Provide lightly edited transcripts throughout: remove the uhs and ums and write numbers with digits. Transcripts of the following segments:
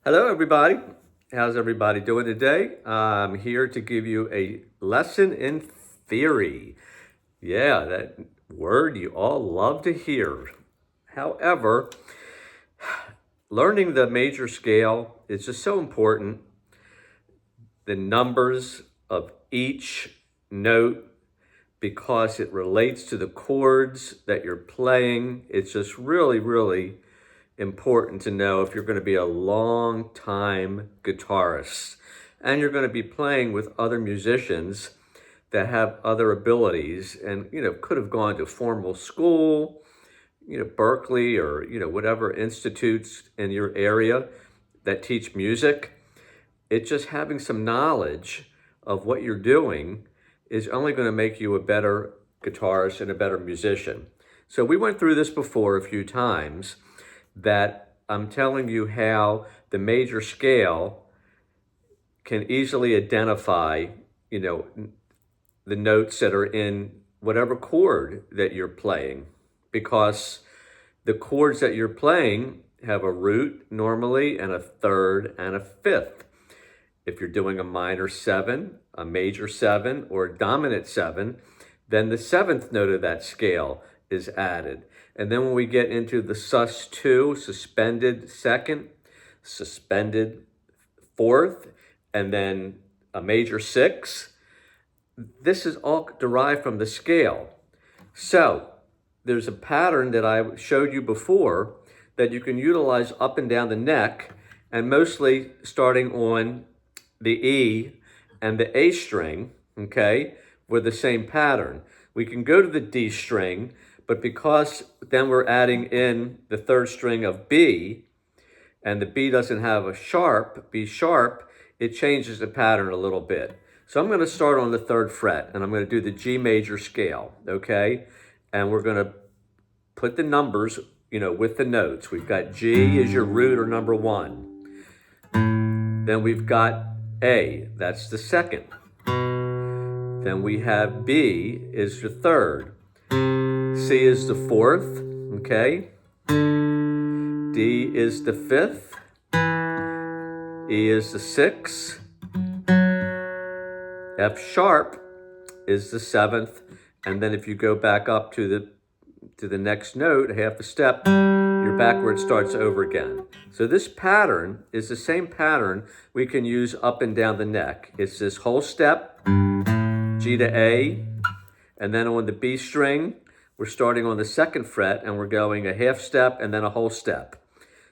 Hello, everybody. How's everybody doing today? I'm here to give you a lesson in theory. Yeah, that word you all love to hear. However, learning the major scale is just so important. The numbers of each note, because it relates to the chords that you're playing. It's just really important to know if you're going to be a long time guitarist and you're going to be playing with other musicians that have other abilities and could have gone to formal school, Berkeley or whatever institutes in your area that teach music. It's just having some knowledge of what you're doing is only going to make you a better guitarist and a better musician. So we went through this before a few times, that I'm telling you how the major scale can easily identify, the notes that are in whatever chord that you're playing, because the chords that you're playing have a root normally and a third and a fifth. If you're doing a minor 7, a major 7, or a dominant 7, then the 7th note of that scale is added. And then when we get into the sus2, suspended 2nd, suspended 4th, and then a major 6, this is all derived from the scale. So there's a pattern that I showed you before that you can utilize up and down the neck, and mostly starting on the E and the A string, okay, with the same pattern. We can go to the D string, but because then we're adding in the 3rd string of B, and the B doesn't have a sharp, B sharp, it changes the pattern a little bit. So I'm going to start on the 3rd fret, and I'm going to do the G major scale, okay? And we're going to put the numbers, with the notes. We've got G is your root or number 1. Then we've got A, that's the 2nd. Then we have B is the 3rd. C is the 4th, okay? D is the 5th. E is the 6th. F sharp is the 7th. And then if you go back up to the next note, half a step, you're back where it starts over again. So this pattern is the same pattern we can use up and down the neck. It's this whole step, G to A, and then on the B string, we're starting on the 2nd fret and we're going a half step and then a whole step.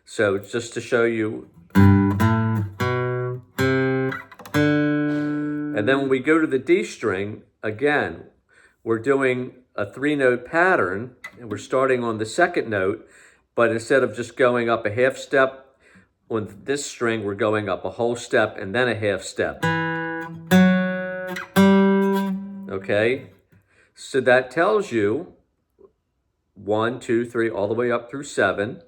So it's just to show you. And then when we go to the D string, again, we're doing a 3-note pattern and we're starting on the 2nd note, but instead of just going up a half step on this string, we're going up a whole step and then a half step. Okay? So that tells you 1, 2, 3, all the way up through 7,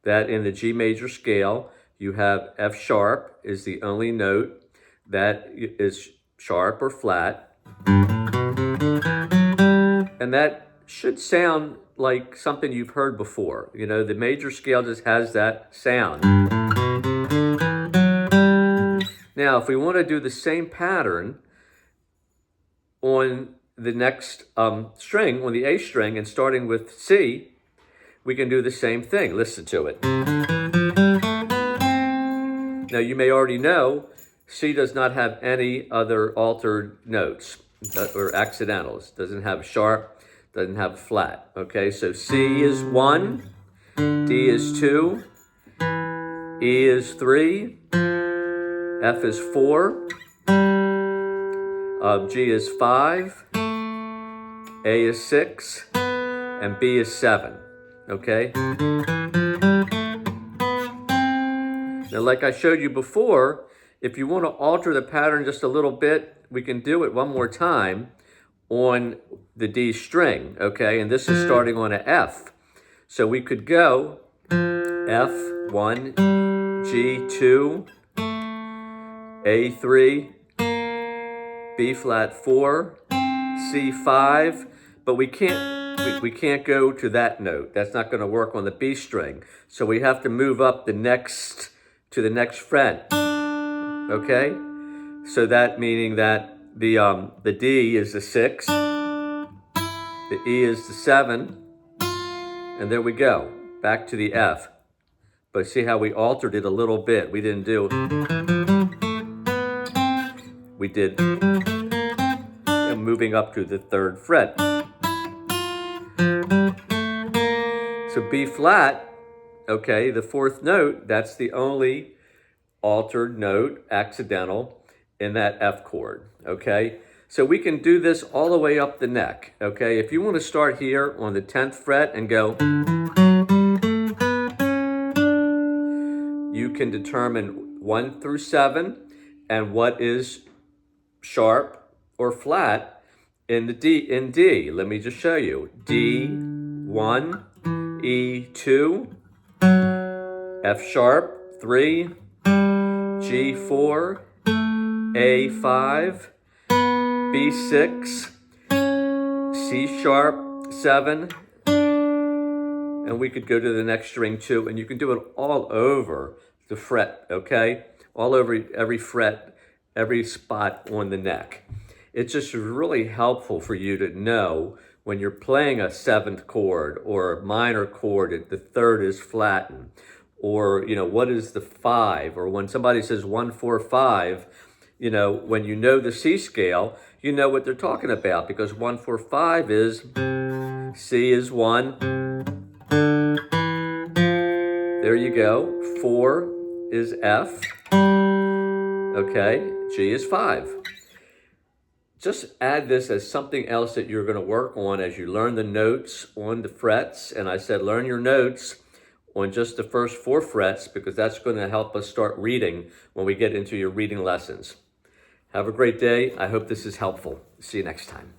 that in the G major scale, you have F sharp is the only note that is sharp or flat. And that should sound like something you've heard before. The major scale just has that sound. Now, if we want to do the same pattern on the next string, on the A string, and starting with C, we can do the same thing. Listen to it. Now, you may already know C does not have any other altered notes or accidentals. Doesn't have a sharp, doesn't have a flat. Okay, so C is 1, D is 2, E is 3, F is 4, G is 5, A is 6, and B is 7, okay? Now, like I showed you before, if you want to alter the pattern just a little bit, we can do it one more time on the D string, okay? And this is starting on an F. So we could go F1, G2, A3, B flat 4, C5, but we can't go to that note. That's not going to work on the B string. So we have to move up the next to the next fret, okay? So that meaning that the D is the 6, the E is the 7, and there we go, back to the F. But see how we altered it a little bit. We didn't do, we did moving up to the 3rd fret. So B flat, okay, the 4th note, that's the only altered note, accidental, in that F chord, okay? So we can do this all the way up the neck, okay? If you want to start here on the 10th fret and go, you can determine 1 through 7 and what is sharp or flat in the D. Let me just show you. D1, E2, F sharp 3, G4, A5, B6, C sharp 7, and we could go to the next string too, and you can do it all over the fret, okay? All over every fret, every spot on the neck. It's just really helpful for you to know when you're playing a 7th chord or a minor chord, the 3rd is flattened, or, you know, what is the 5? Or when somebody says 1, 4, 5, you know, when you know the C scale, you know what they're talking about, because 1, 4, 5 is, C is 1. There you go. 4 is F. Okay, G is 5. Just add this as something else that you're going to work on as you learn the notes on the frets. And I said learn your notes on just the first 4 frets, because that's going to help us start reading when we get into your reading lessons. Have a great day. I hope this is helpful. See you next time.